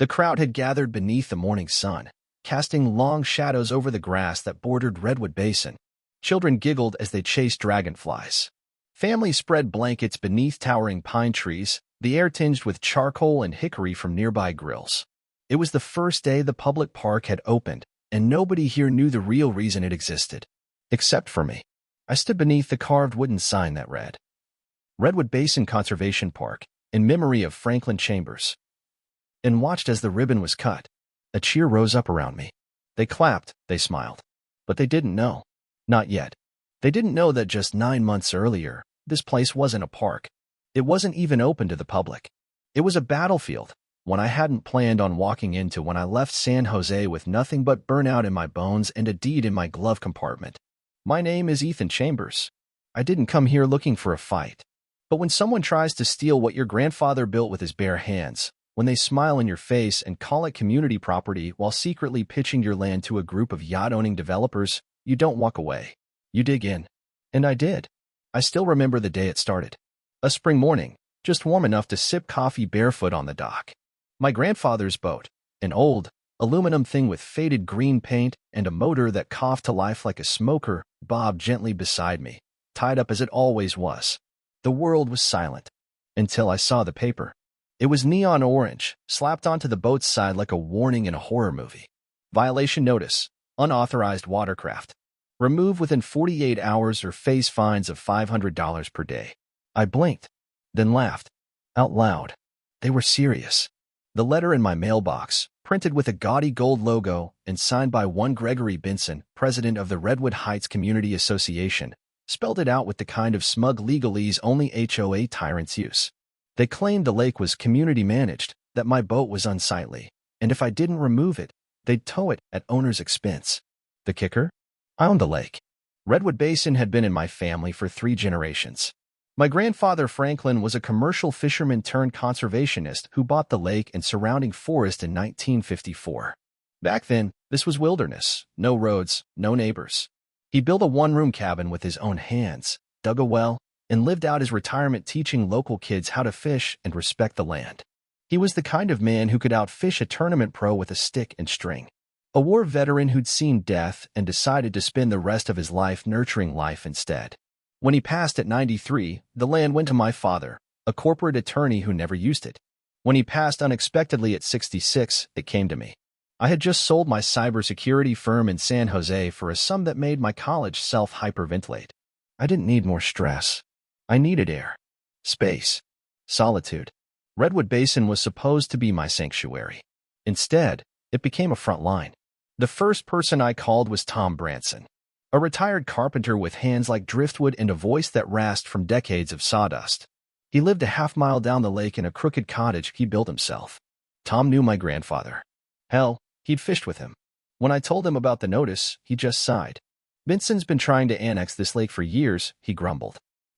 The crowd had gathered beneath the morning sun, casting long shadows over the grass that bordered Redwood Basin. Children giggled as they chased dragonflies. Families spread blankets beneath towering pine trees, the air tinged with charcoal and hickory from nearby grills. It was the first day the public park had opened, and nobody here knew the real reason it existed. Except for me. I stood beneath the carved wooden sign that read, Redwood Basin Conservation Park, in memory of Franklin Chambers, and watched as the ribbon was cut. A cheer rose up around me. They clapped, they smiled. But they didn't know. Not yet. They didn't know that just 9 months earlier, this place wasn't a park. It wasn't even open to the public. It was a battlefield, one I hadn't planned on walking into when I left San Jose with nothing but burnout in my bones and a deed in my glove compartment. My name is Ethan Chambers. I didn't come here looking for a fight. But when someone tries to steal what your grandfather built with his bare hands, when they smile in your face and call it community property while secretly pitching your land to a group of yacht-owning developers, you don't walk away. You dig in. And I did. I still remember the day it started. A spring morning, just warm enough to sip coffee barefoot on the dock. My grandfather's boat, an old, aluminum thing with faded green paint and a motor that coughed to life like a smoker, bobbed gently beside me, tied up as it always was. The world was silent. Until I saw the paper. It was neon orange, slapped onto the boat's side like a warning in a horror movie. Violation notice. Unauthorized watercraft. Remove within 48 hours or face fines of $500 per day. I blinked, then laughed. Out loud. They were serious. The letter in my mailbox, printed with a gaudy gold logo and signed by one Gregory Benson, president of the Redwood Heights Community Association, spelled it out with the kind of smug legalese only HOA tyrants use. They claimed the lake was community managed, that my boat was unsightly, and if I didn't remove it, they'd tow it at owner's expense. The kicker? I owned the lake. Redwood Basin had been in my family for 3 generations. My grandfather Franklin was a commercial fisherman turned conservationist who bought the lake and surrounding forest in 1954. Back then, this was wilderness, no roads, no neighbors. He built a one-room cabin with his own hands, dug a well, and lived out his retirement teaching local kids how to fish and respect the land. He was the kind of man who could outfish a tournament pro with a stick and string. A war veteran who'd seen death and decided to spend the rest of his life nurturing life instead. When he passed at 93, the land went to my father, a corporate attorney who never used it. When he passed unexpectedly at 66, it came to me. I had just sold my cybersecurity firm in San Jose for a sum that made my college self hyperventilate. I didn't need more stress. I needed air, space, solitude. Redwood Basin was supposed to be my sanctuary. Instead, it became a front line. The first person I called was Tom Branson, a retired carpenter with hands like driftwood and a voice that rasped from decades of sawdust. He lived a half-mile down the lake in a crooked cottage he built himself. Tom knew my grandfather. Hell, he'd fished with him. When I told him about the notice, he just sighed. Benson's been trying to annex this lake for years, he grumbled.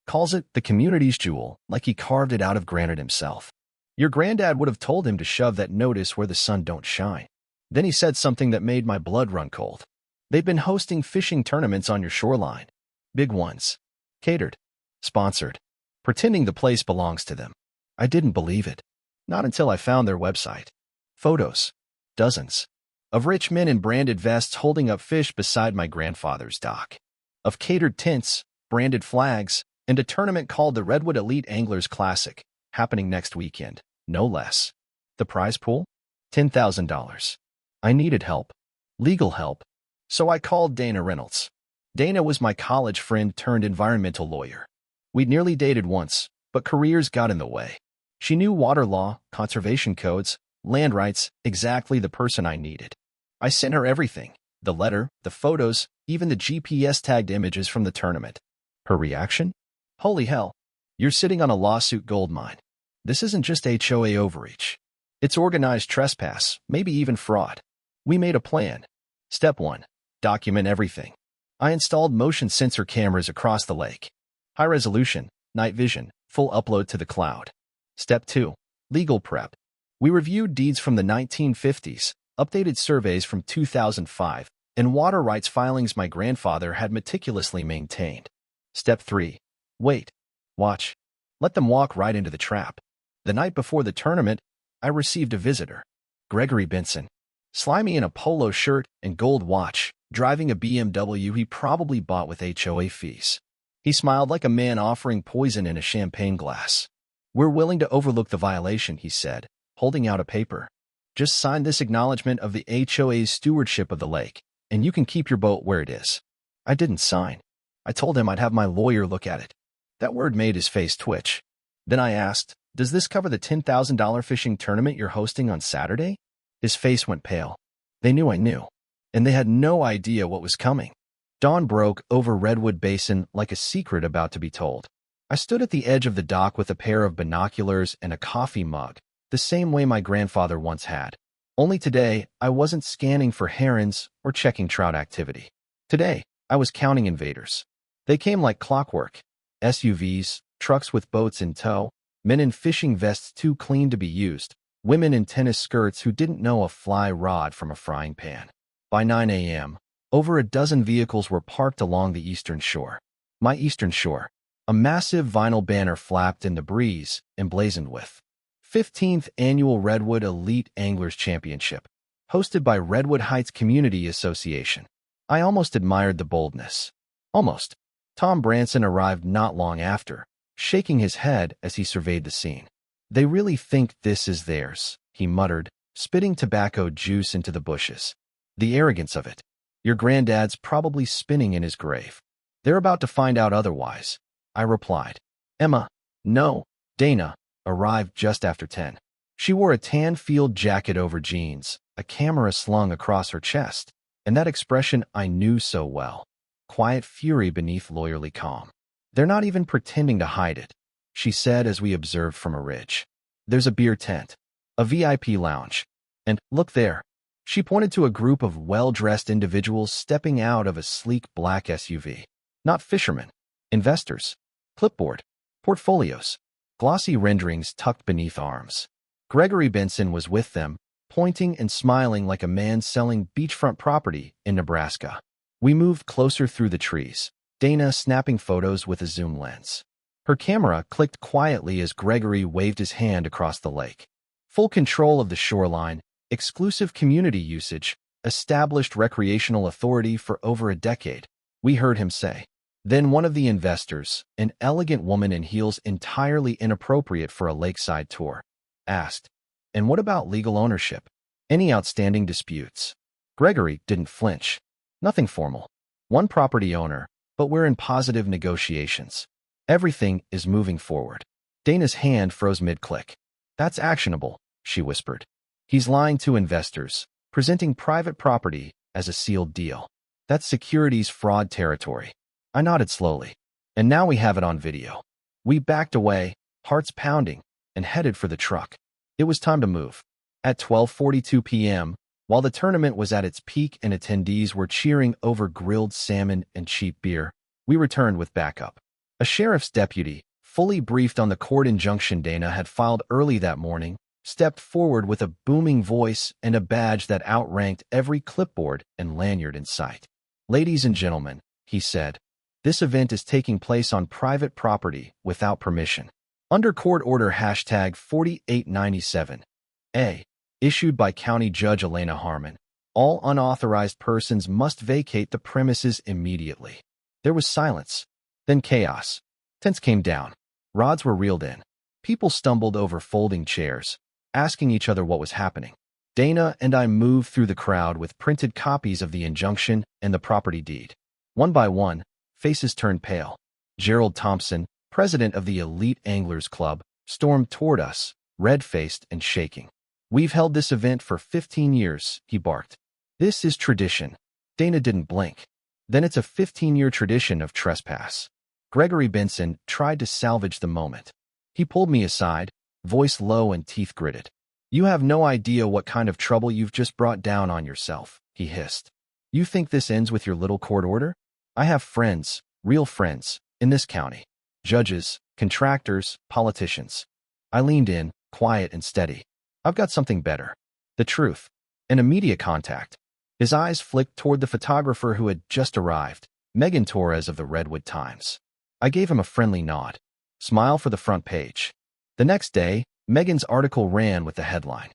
Calls it the community's jewel, like he carved it out of granite himself. Your granddad would have told him to shove that notice where the sun don't shine. Then he said something that made my blood run cold. They've been hosting fishing tournaments on your shoreline. Big ones. Catered. Sponsored. Pretending the place belongs to them. I didn't believe it. Not until I found their website. Photos. Dozens. Of rich men in branded vests holding up fish beside my grandfather's dock. Of catered tents, branded flags, and a tournament called the Redwood Elite Anglers Classic, happening next weekend, no less. The prize pool? $10,000. I needed help. Legal help. So I called Dana Reynolds. Dana was my college friend turned environmental lawyer. We'd nearly dated once, but careers got in the way. She knew water law, conservation codes, land rights, exactly the person I needed. I sent her everything, the letter, the photos, even the GPS-tagged images from the tournament. Her reaction? Holy hell, you're sitting on a lawsuit goldmine. This isn't just HOA overreach. It's organized trespass, maybe even fraud. We made a plan. Step 1. Document everything. I installed motion sensor cameras across the lake. High resolution, night vision, full upload to the cloud. Step 2. Legal prep. We reviewed deeds from the 1950s, updated surveys from 2005, and water rights filings my grandfather had meticulously maintained. Step 3. Wait. Watch. Let them walk right into the trap. The night before the tournament, I received a visitor. Gregory Benson. Slimy in a polo shirt and gold watch, driving a BMW he probably bought with HOA fees. He smiled like a man offering poison in a champagne glass. "We're willing to overlook the violation," he said, holding out a paper. "Just sign this acknowledgement of the HOA's stewardship of the lake, and you can keep your boat where it is." I didn't sign. I told him I'd have my lawyer look at it. That word made his face twitch. Then I asked, "Does this cover the $10,000 fishing tournament you're hosting on Saturday?" His face went pale. They knew I knew, and they had no idea what was coming. Dawn broke over Redwood Basin like a secret about to be told. I stood at the edge of the dock with a pair of binoculars and a coffee mug, the same way my grandfather once had. Only today, I wasn't scanning for herons or checking trout activity. Today, I was counting invaders. They came like clockwork. SUVs, trucks with boats in tow, men in fishing vests too clean to be used, women in tennis skirts who didn't know a fly rod from a frying pan. By 9 a.m., over a dozen vehicles were parked along the eastern shore. My eastern shore. A massive vinyl banner flapped in the breeze, emblazoned with 15th Annual Redwood Elite Anglers Championship, hosted by Redwood Heights Community Association. I almost admired the boldness. Almost. Tom Branson arrived not long after, shaking his head as he surveyed the scene. "They really think this is theirs," he muttered, spitting tobacco juice into the bushes. "The arrogance of it. Your granddad's probably spinning in his grave." "They're about to find out otherwise," I replied. Emma, no, Dana, arrived just after 10. She wore a tan field jacket over jeans, a camera slung across her chest, and that expression I knew so well. Quiet fury beneath lawyerly calm. "They're not even pretending to hide it," she said as we observed from a ridge. "There's a beer tent, a VIP lounge, and, look there." She pointed to a group of well-dressed individuals stepping out of a sleek black SUV. Not fishermen. Investors. Clipboard. Portfolios. Glossy renderings tucked beneath arms. Gregory Benson was with them, pointing and smiling like a man selling beachfront property in Nebraska. We moved closer through the trees, Dana snapping photos with a zoom lens. Her camera clicked quietly as Gregory waved his hand across the lake. Full control of the shoreline, exclusive community usage, established recreational authority for over a decade, we heard him say. Then one of the investors, an elegant woman in heels entirely inappropriate for a lakeside tour, asked, "And what about legal ownership? Any outstanding disputes?" Gregory didn't flinch. "Nothing formal. One property owner, but we're in positive negotiations. Everything is moving forward." Dana's hand froze mid-click. "That's actionable," she whispered. "He's lying to investors, presenting private property as a sealed deal. That's securities fraud territory." I nodded slowly. "And now we have it on video." We backed away, hearts pounding, and headed for the truck. It was time to move. At 12:42 p.m., while the tournament was at its peak and attendees were cheering over grilled salmon and cheap beer, we returned with backup. A sheriff's deputy, fully briefed on the court injunction Dana had filed early that morning, stepped forward with a booming voice and a badge that outranked every clipboard and lanyard in sight. "Ladies and gentlemen," he said, "this event is taking place on private property without permission. Under court order #4897A, issued by County Judge Elena Harmon, all unauthorized persons must vacate the premises immediately." There was silence, then chaos. Tents came down. Rods were reeled in. People stumbled over folding chairs, asking each other what was happening. Dana and I moved through the crowd with printed copies of the injunction and the property deed. One by one, faces turned pale. Gerald Thompson, president of the Elite Anglers Club, stormed toward us, red-faced and shaking. "We've held this event for 15 years, he barked. "This is tradition." Dana didn't blink. "Then it's a 15-year tradition of trespass." Gregory Benson tried to salvage the moment. He pulled me aside, voice low and teeth gritted. "You have no idea what kind of trouble you've just brought down on yourself," he hissed. "You think this ends with your little court order? I have friends, real friends, in this county. Judges, contractors, politicians." I leaned in, quiet and steady. "I've got something better. The truth. And a media contact." His eyes flicked toward the photographer who had just arrived, Megan Torres of the Redwood Times. I gave him a friendly nod. "Smile for the front page." The next day, Megan's article ran with the headline,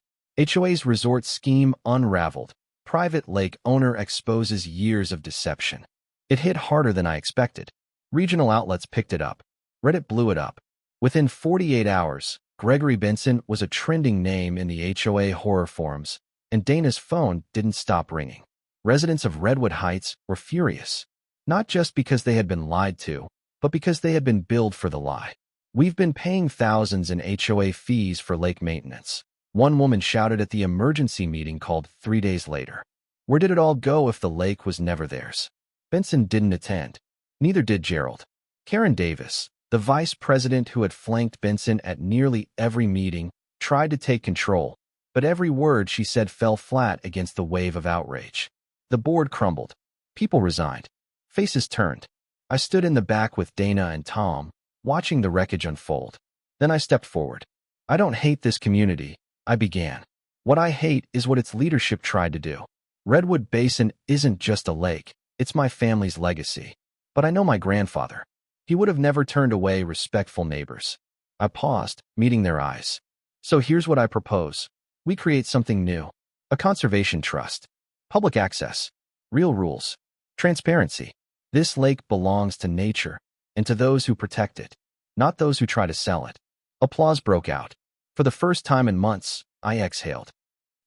HOA's resort scheme unraveled. Private lake owner exposes years of deception. It hit harder than I expected. Regional outlets picked it up. Reddit blew it up. Within 48 hours, Gregory Benson was a trending name in the HOA horror forums, and Dana's phone didn't stop ringing. Residents of Redwood Heights were furious, not just because they had been lied to, but because they had been billed for the lie. "We've been paying thousands in HOA fees for lake maintenance," one woman shouted at the emergency meeting called 3 days later. Where did it all go if the lake was never theirs? Benson didn't attend. Neither did Gerald. Karen Davis, the vice president who had flanked Benson at nearly every meeting, tried to take control, but every word she said fell flat against the wave of outrage. The board crumbled. People resigned. Faces turned. I stood in the back with Dana and Tom, watching the wreckage unfold. Then I stepped forward. "I don't hate this community," I began. "What I hate is what its leadership tried to do. Redwood Basin isn't just a lake, it's my family's legacy. But I know my grandfather. He would have never turned away respectful neighbors." I paused, meeting their eyes. "So here's what I propose. We create something new. A conservation trust. Public access. Real rules. Transparency. This lake belongs to nature, and to those who protect it, not those who try to sell it." Applause broke out. For the first time in months, I exhaled.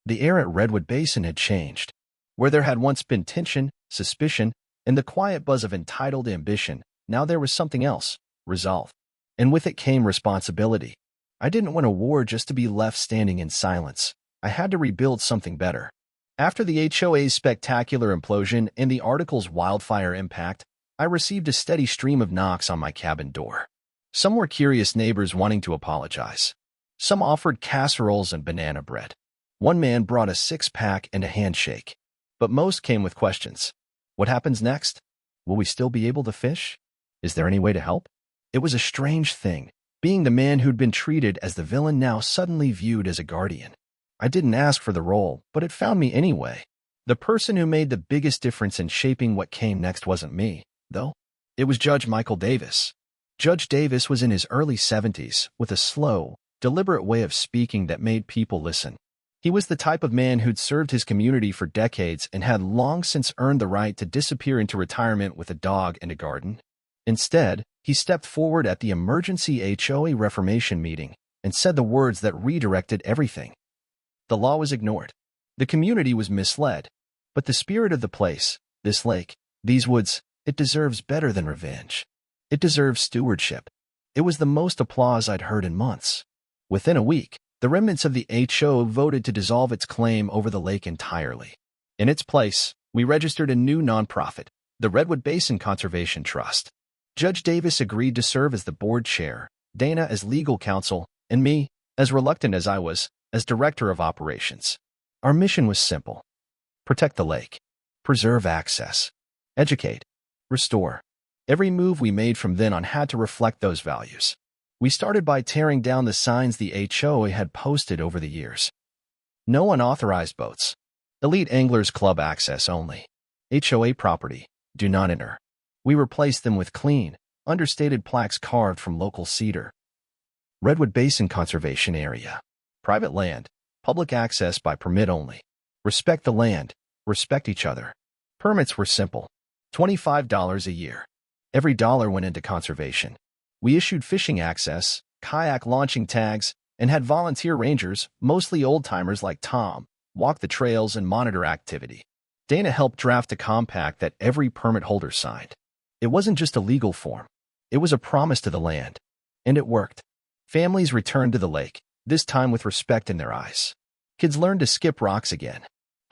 The air at Redwood Basin had changed. Where there had once been tension, suspicion, and the quiet buzz of entitled ambition, now there was something else: resolve. And with it came responsibility. I didn't win a war just to be left standing in silence. I had to rebuild something better. After the HOA's spectacular implosion and the article's wildfire impact, I received a steady stream of knocks on my cabin door. Some were curious neighbors wanting to apologize. Some offered casseroles and banana bread. One man brought a six-pack and a handshake. But most came with questions. What happens next? Will we still be able to fish? Is there any way to help? It was a strange thing, being the man who'd been treated as the villain now suddenly viewed as a guardian. I didn't ask for the role, but it found me anyway. The person who made the biggest difference in shaping what came next wasn't me, though. It was Judge Michael Davis. Judge Davis was in his early 70s, with a slow, deliberate way of speaking that made people listen. He was the type of man who'd served his community for decades and had long since earned the right to disappear into retirement with a dog and a garden. Instead, he stepped forward at the emergency HOA reformation meeting and said the words that redirected everything. The law was ignored. The community was misled. But the spirit of the place, this lake, these woods, it deserves better than revenge. It deserves stewardship. It was the most applause I'd heard in months. Within a week, the remnants of the HOA voted to dissolve its claim over the lake entirely. In its place, we registered a new nonprofit, the Redwood Basin Conservation Trust. Judge Davis agreed to serve as the board chair, Dana as legal counsel, and me, as reluctant as I was, as director of operations. Our mission was simple: protect the lake, preserve access, educate, restore. Every move we made from then on had to reflect those values. We started by tearing down the signs the HOA had posted over the years. No unauthorized boats. Elite Anglers Club access only. HOA property. Do not enter. We replaced them with clean, understated plaques carved from local cedar. Redwood Basin Conservation Area. Private land. Public access by permit only. Respect the land. Respect each other. Permits were simple. $25 a year. Every dollar went into conservation. We issued fishing access, kayak launching tags, and had volunteer rangers, mostly old-timers like Tom, walk the trails and monitor activity. Dana helped draft a compact that every permit holder signed. It wasn't just a legal form. It was a promise to the land. And it worked. Families returned to the lake, this time with respect in their eyes. Kids learned to skip rocks again.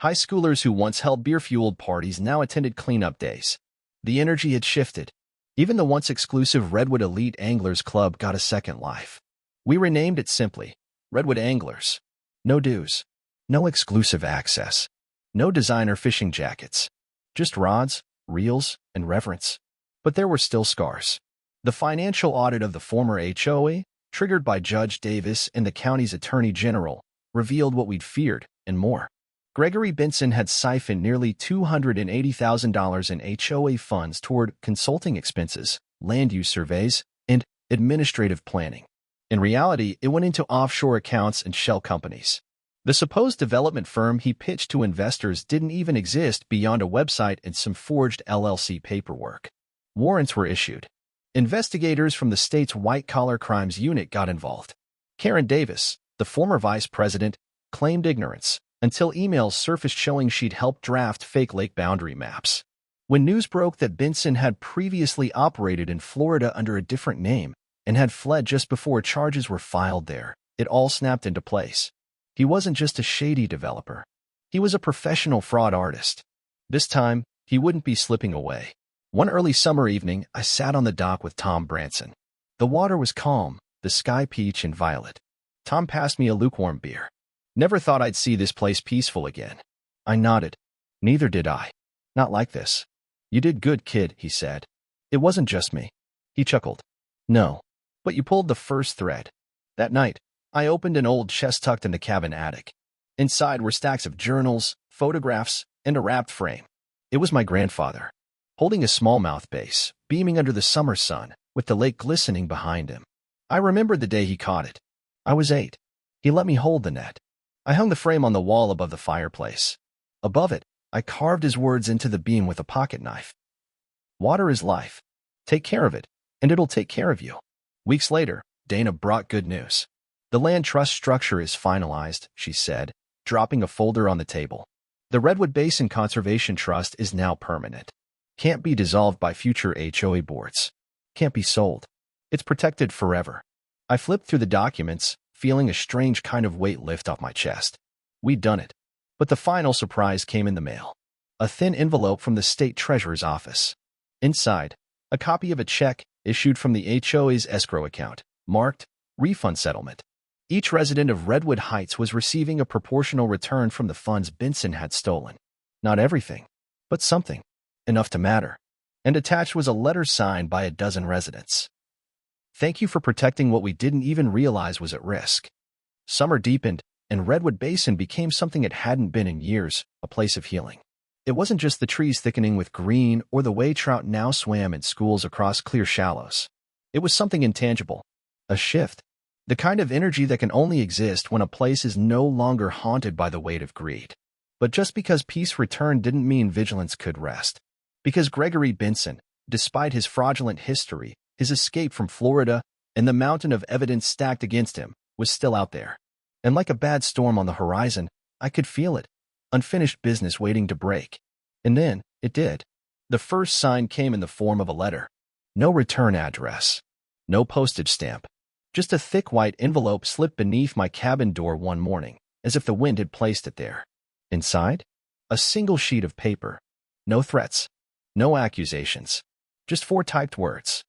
High schoolers who once held beer-fueled parties now attended cleanup days. The energy had shifted. Even the once exclusive Redwood Elite Anglers Club got a second life. We renamed it simply Redwood Anglers. No dues. No exclusive access. No designer fishing jackets. Just rods, reels, and reverence. But there were still scars. The financial audit of the former HOA, triggered by Judge Davis and the county's attorney general, revealed what we'd feared and more. Gregory Benson had siphoned nearly $280,000 in HOA funds toward consulting expenses, land use surveys, and administrative planning. In reality, it went into offshore accounts and shell companies. The supposed development firm he pitched to investors didn't even exist beyond a website and some forged LLC paperwork. Warrants were issued. Investigators from the state's white-collar crimes unit got involved. Karen Davis, the former vice president, claimed ignorance until emails surfaced showing she'd helped draft fake lake boundary maps. When news broke that Benson had previously operated in Florida under a different name and had fled just before charges were filed there, it all snapped into place. He wasn't just a shady developer. He was a professional fraud artist. This time, he wouldn't be slipping away. One early summer evening, I sat on the dock with Tom Branson. The water was calm, the sky peach and violet. Tom passed me a lukewarm beer. Never thought I'd see this place peaceful again. I nodded. Neither did I. Not like this. You did good, kid, he said. It wasn't just me. He chuckled. No. But you pulled the first thread. That night, I opened an old chest tucked in the cabin attic. Inside were stacks of journals, photographs, and a wrapped frame. It was my grandfather, holding a smallmouth bass, beaming under the summer sun, with the lake glistening behind him. I remembered the day he caught it. I was 8. He let me hold the net. I hung the frame on the wall above the fireplace. Above it, I carved his words into the beam with a pocket knife. Water is life. Take care of it, and it'll take care of you. Weeks later, Dana brought good news. The land trust structure is finalized, she said, dropping a folder on the table. The Redwood Basin Conservation Trust is now permanent. Can't be dissolved by future HOA boards. Can't be sold. It's protected forever. I flipped through the documents, feeling a strange kind of weight lift off my chest. We'd done it. But the final surprise came in the mail. A thin envelope from the state treasurer's office. Inside, a copy of a check issued from the HOA's escrow account, marked Refund Settlement. Each resident of Redwood Heights was receiving a proportional return from the funds Benson had stolen. Not everything, but something. Enough to matter. And attached was a letter signed by a dozen residents. Thank you for protecting what we didn't even realize was at risk. Summer deepened, and Redwood Basin became something it hadn't been in years, a place of healing. It wasn't just the trees thickening with green or the way trout now swam in schools across clear shallows. It was something intangible. A shift. The kind of energy that can only exist when a place is no longer haunted by the weight of greed. But just because peace returned didn't mean vigilance could rest. Because Gregory Benson, despite his fraudulent history, his escape from Florida, and the mountain of evidence stacked against him, was still out there. And like a bad storm on the horizon, I could feel it. Unfinished business waiting to break. And then, it did. The first sign came in the form of a letter. No return address. No postage stamp. Just a thick white envelope slipped beneath my cabin door one morning, as if the wind had placed it there. Inside? A single sheet of paper. No threats. No accusations. Just 4 typed words.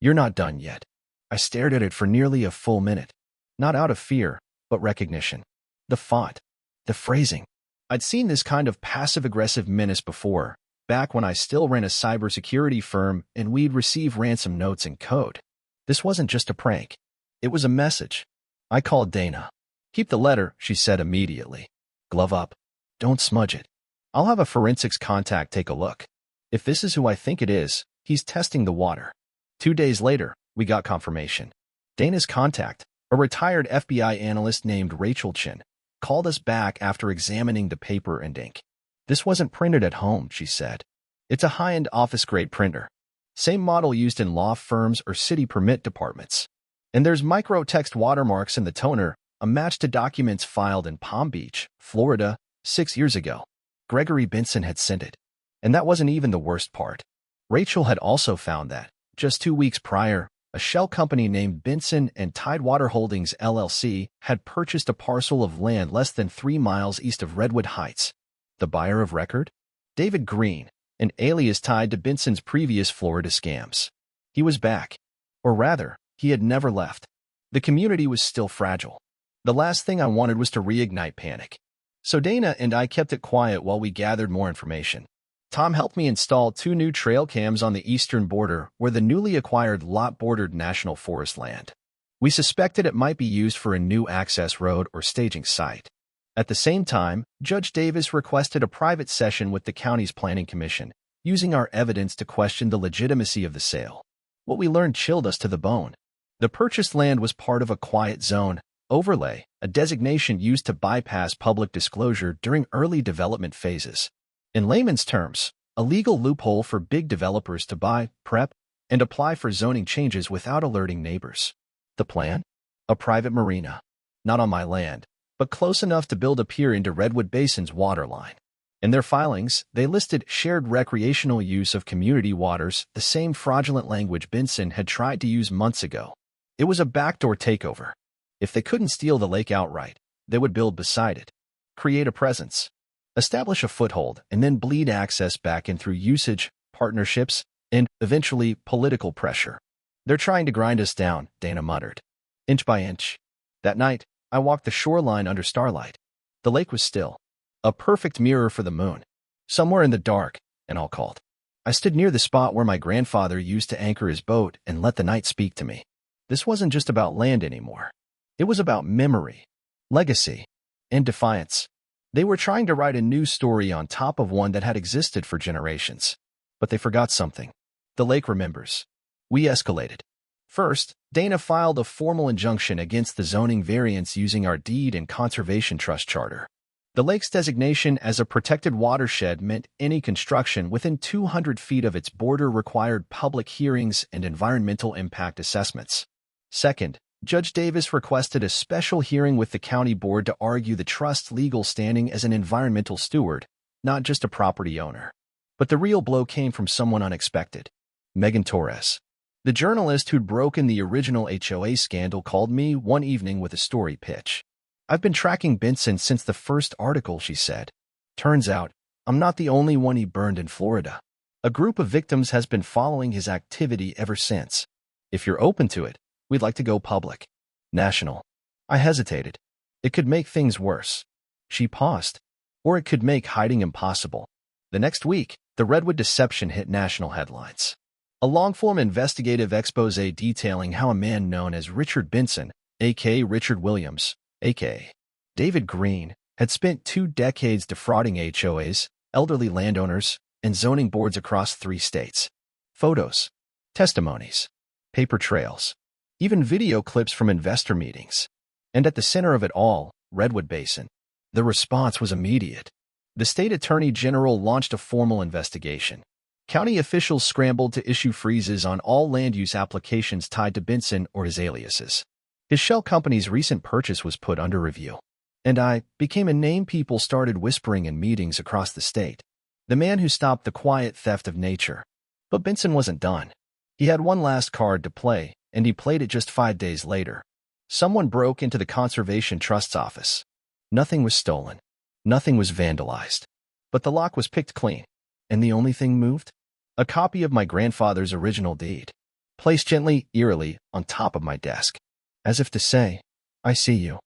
You're not done yet. I stared at it for nearly a full minute. Not out of fear, but recognition. The font. The phrasing. I'd seen this kind of passive-aggressive menace before, back when I still ran a cybersecurity firm and we'd receive ransom notes in code. This wasn't just a prank. It was a message. I called Dana. Keep the letter, she said immediately. Glove up. Don't smudge it. I'll have a forensics contact take a look. If this is who I think it is, he's testing the water. 2 days later, we got confirmation. Dana's contact, a retired FBI analyst named Rachel Chin, called us back after examining the paper and ink. This wasn't printed at home, she said. It's a high-end office-grade printer. Same model used in law firms or city permit departments. And there's micro-text watermarks in the toner, a match to documents filed in Palm Beach, Florida, 6 years ago. Gregory Benson had sent it. And that wasn't even the worst part. Rachel had also found that, just 2 weeks prior, a shell company named Benson and Tidewater Holdings LLC had purchased a parcel of land less than 3 miles east of Redwood Heights. The buyer of record? David Green, an alias tied to Benson's previous Florida scams. He was back. Or rather, he had never left. The community was still fragile. The last thing I wanted was to reignite panic. So Dana and I kept it quiet while we gathered more information. Tom helped me install 2 new trail cams on the eastern border where the newly acquired lot bordered national forest land. We suspected it might be used for a new access road or staging site. At the same time, Judge Davis requested a private session with the county's planning commission, using our evidence to question the legitimacy of the sale. What we learned chilled us to the bone. The purchased land was part of a quiet zone, Overlay, a designation used to bypass public disclosure during early development phases. In layman's terms, a legal loophole for big developers to buy, prep, and apply for zoning changes without alerting neighbors. The plan? A private marina. Not on my land, but close enough to build a pier into Redwood Basin's waterline. In their filings, they listed shared recreational use of community waters, the same fraudulent language Benson had tried to use months ago. It was a backdoor takeover. If they couldn't steal the lake outright, they would build beside it, create a presence, establish a foothold, and then bleed access back in through usage, partnerships, and, eventually, political pressure. They're trying to grind us down, Dana muttered. Inch by inch. That night, I walked the shoreline under starlight. The lake was still. A perfect mirror for the moon. Somewhere in the dark, and all called. I stood near the spot where my grandfather used to anchor his boat and let the night speak to me. This wasn't just about land anymore. It was about memory, legacy, and defiance. They were trying to write a new story on top of one that had existed for generations. But they forgot something. The lake remembers. We escalated. First, Dana filed a formal injunction against the zoning variance using our deed and conservation trust charter. The lake's designation as a protected watershed meant any construction within 200 feet of its border required public hearings and environmental impact assessments. Second, Judge Davis requested a special hearing with the county board to argue the trust's legal standing as an environmental steward, not just a property owner. But the real blow came from someone unexpected. Megan Torres. The journalist who'd broken the original HOA scandal called me one evening with a story pitch. I've been tracking Benson since the first article, she said. Turns out, I'm not the only one he burned in Florida. A group of victims has been following his activity ever since. If you're open to it, we'd like to go public. National. I hesitated. It could make things worse. She paused. Or it could make hiding impossible. The next week, the Redwood deception hit national headlines. A long-form investigative expose detailing how a man known as Richard Benson, a.k.a. Richard Williams, a.k.a. David Green, had spent 2 decades defrauding HOAs, elderly landowners, and zoning boards across 3 states. Photos, testimonies, paper trails, even video clips from investor meetings. And at the center of it all, Redwood Basin. The response was immediate. The state attorney general launched a formal investigation. County officials scrambled to issue freezes on all land use applications tied to Benson or his aliases. His shell company's recent purchase was put under review. And I became a name people started whispering in meetings across the state. The man who stopped the quiet theft of nature. But Benson wasn't done. He had one last card to play, and he played it just 5 days later. Someone broke into the Conservation Trust's office. Nothing was stolen. Nothing was vandalized. But the lock was picked clean. And the only thing moved? A copy of my grandfather's original deed, placed gently, eerily, on top of my desk. As if to say, I see you.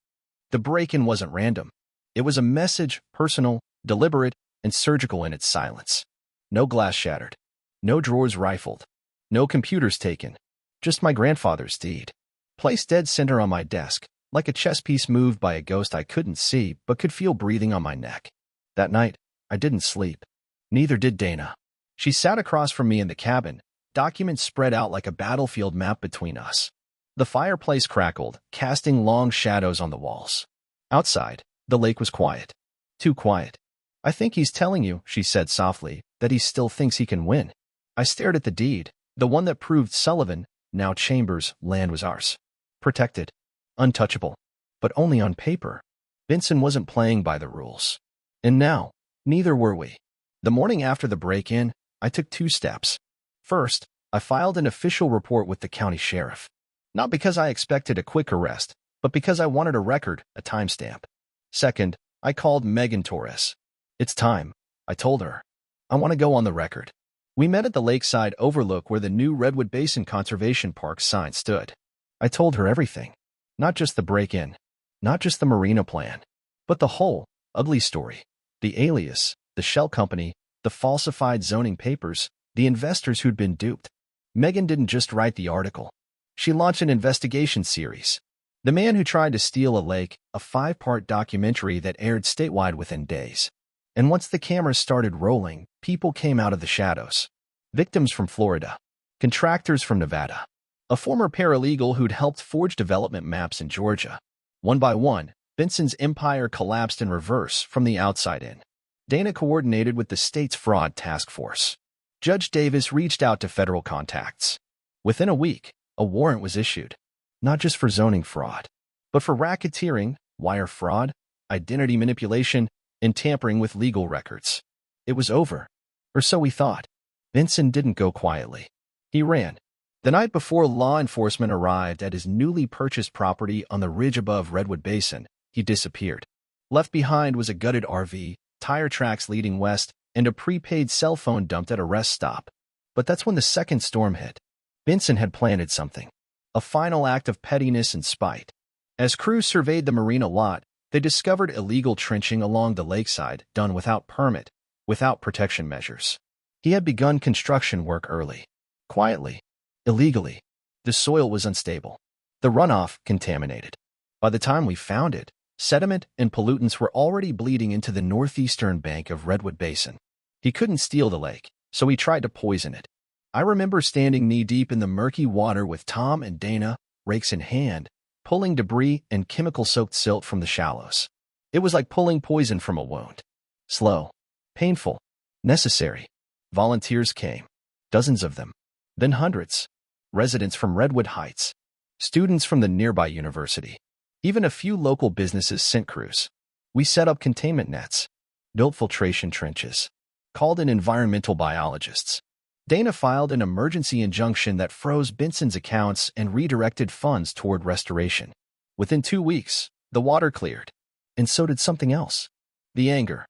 The break-in wasn't random. It was a message, personal, deliberate, and surgical in its silence. No glass shattered. No drawers rifled. No computers taken. Just my grandfather's deed. Placed dead center on my desk, like a chess piece moved by a ghost I couldn't see but could feel breathing on my neck. That night, I didn't sleep. Neither did Dana. She sat across from me in the cabin, documents spread out like a battlefield map between us. The fireplace crackled, casting long shadows on the walls. Outside, the lake was quiet. Too quiet. I think he's telling you, she said softly, that he still thinks he can win. I stared at the deed, the one that proved Sullivan, now Chambers, land was ours. Protected. Untouchable. But only on paper. Benson wasn't playing by the rules. And now, neither were we. The morning after the break-in, I took 2 steps. First, I filed an official report with the county sheriff. Not because I expected a quick arrest, but because I wanted a record, a timestamp. Second, I called Megan Torres. It's time, I told her. I want to go on the record. We met at the lakeside overlook where the new Redwood Basin Conservation Park sign stood. I told her everything. Not just the break-in. Not just the marina plan. But the whole, ugly story. The alias, the shell company, the falsified zoning papers, the investors who'd been duped. Megan didn't just write the article. She launched an investigation series. The Man Who Tried to Steal a Lake, a 5-part documentary that aired statewide within days. And once the cameras started rolling, people came out of the shadows. Victims from Florida. Contractors from Nevada. A former paralegal who'd helped forge development maps in Georgia. One by one, Benson's empire collapsed in reverse from the outside in. Dana coordinated with the state's fraud task force. Judge Davis reached out to federal contacts. Within a week, a warrant was issued, not just for zoning fraud, but for racketeering, wire fraud, identity manipulation, and tampering with legal records. It was over, or so we thought. Benson didn't go quietly. He ran. The night before law enforcement arrived at his newly purchased property on the ridge above Redwood Basin, he disappeared. Left behind was a gutted RV, tire tracks leading west, and a prepaid cell phone dumped at a rest stop. But that's when the second storm hit. Benson had planted something, a final act of pettiness and spite. As crews surveyed the marina lot, they discovered illegal trenching along the lakeside done without permit, without protection measures. He had begun construction work early, quietly, illegally. The soil was unstable, the runoff contaminated. By the time we found it, sediment and pollutants were already bleeding into the northeastern bank of Redwood Basin. He couldn't steal the lake, so he tried to poison it. I remember standing knee-deep in the murky water with Tom and Dana, rakes in hand, pulling debris and chemical-soaked silt from the shallows. It was like pulling poison from a wound. Slow, painful, necessary. Volunteers came, dozens of them, then hundreds. Residents from Redwood Heights, students from the nearby university. Even a few local businesses sent crews. We set up containment nets, built filtration trenches, called in environmental biologists. Dana filed an emergency injunction that froze Benson's accounts and redirected funds toward restoration. Within 2 weeks, the water cleared. And so did something else. The anger.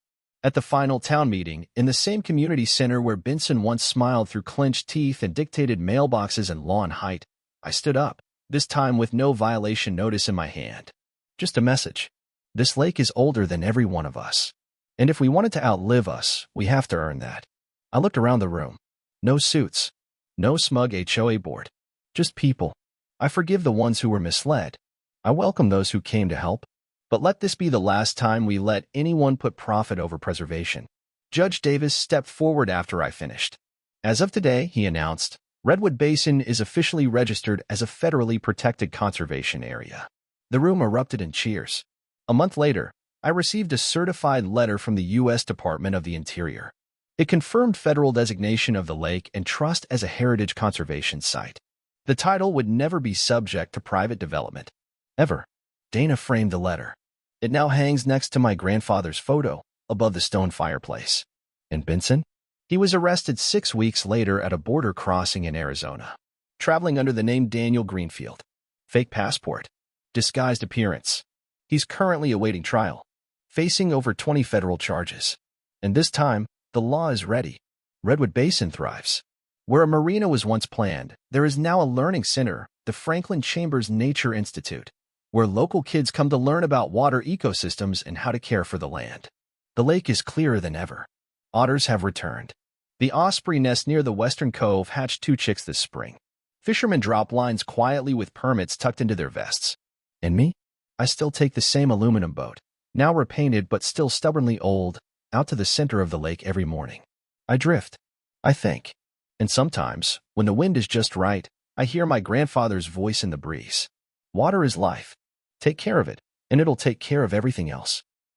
At the final town meeting, in the same community center where Benson once smiled through clenched teeth and dictated mailboxes and lawn height, I stood up, this time with no violation notice in my hand. Just a message. This lake is older than every one of us. And if we want it to outlive us, we have to earn that. I looked around the room. No suits. No smug HOA board. Just people. I forgive the ones who were misled. I welcome those who came to help. But let this be the last time we let anyone put profit over preservation. Judge Davis stepped forward after I finished. As of today, he announced, Redwood Basin is officially registered as a federally protected conservation area. The room erupted in cheers. A month later, I received a certified letter from the U.S. Department of the Interior. It confirmed federal designation of the lake and trust as a heritage conservation site. The title would never be subject to private development. Ever. Dana framed the letter. It now hangs next to my grandfather's photo, above the stone fireplace. And Benson? He was arrested 6 weeks later at a border crossing in Arizona, traveling under the name Daniel Greenfield. Fake passport. Disguised appearance. He's currently awaiting trial, facing over 20 federal charges. And this time, the law is ready. Redwood Basin thrives. Where a marina was once planned, there is now a learning center, the Franklin Chambers Nature Institute, where local kids come to learn about water ecosystems and how to care for the land. The lake is clearer than ever. Otters have returned. The osprey nest near the western cove hatched 2 chicks this spring. Fishermen drop lines quietly with permits tucked into their vests. And me? I still take the same aluminum boat, now repainted but still stubbornly old, out to the center of the lake every morning. I drift. I think. And sometimes, when the wind is just right, I hear my grandfather's voice in the breeze. Water is life. Take care of it, and it'll take care of everything else.